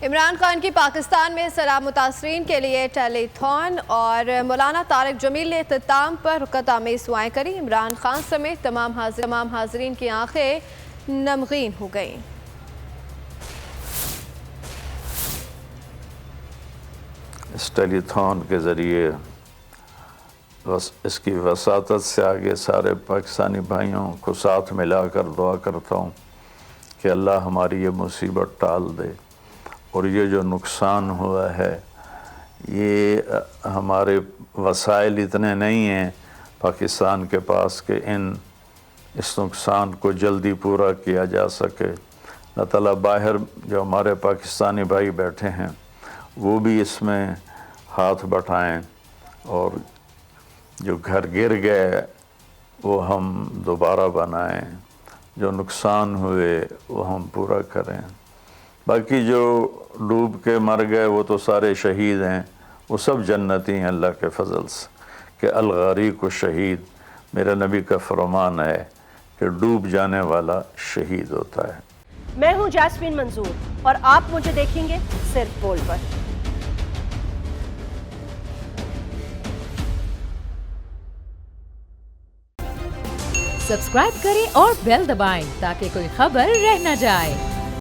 عمران خان کی پاکستان میں سیلاب متاثرین کے لیے ٹیلی تھون اور مولانا طارق جمیل نے اختتام پر رکت آمیز دعائیں کری۔ عمران خان سمیت تمام حاضرین کی آنکھیں نمگین ہو گئیں۔ اس ٹیلی تھون کے ذریعے اس کی وساطت سے آگے سارے پاکستانی بھائیوں کو ساتھ ملا کر دعا کرتا ہوں کہ اللہ ہماری یہ مصیبت ٹال دے، اور یہ جو نقصان ہوا ہے یہ ہمارے وسائل اتنے نہیں ہیں پاکستان کے پاس کہ اس نقصان کو جلدی پورا کیا جا سکے۔ اللہ تعالیٰ باہر جو ہمارے پاکستانی بھائی بیٹھے ہیں وہ بھی اس میں ہاتھ بٹھائیں، اور جو گھر گر گئے وہ ہم دوبارہ بنائیں، جو نقصان ہوئے وہ ہم پورا کریں۔ باقی جو ڈوب کے مر گئے وہ تو سارے شہید ہیں، وہ سب جنتی ہیں اللہ کے فضل سے، کہ الغریق شہید، میرے نبی کا فرمان ہے کہ ڈوب جانے والا شہید ہوتا ہے۔ میں ہوں جاسمین منظور اور آپ مجھے دیکھیں گے صرف بول پر۔ سبسکرائب کریں اور بیل دبائیں تاکہ کوئی خبر رہ نہ جائے۔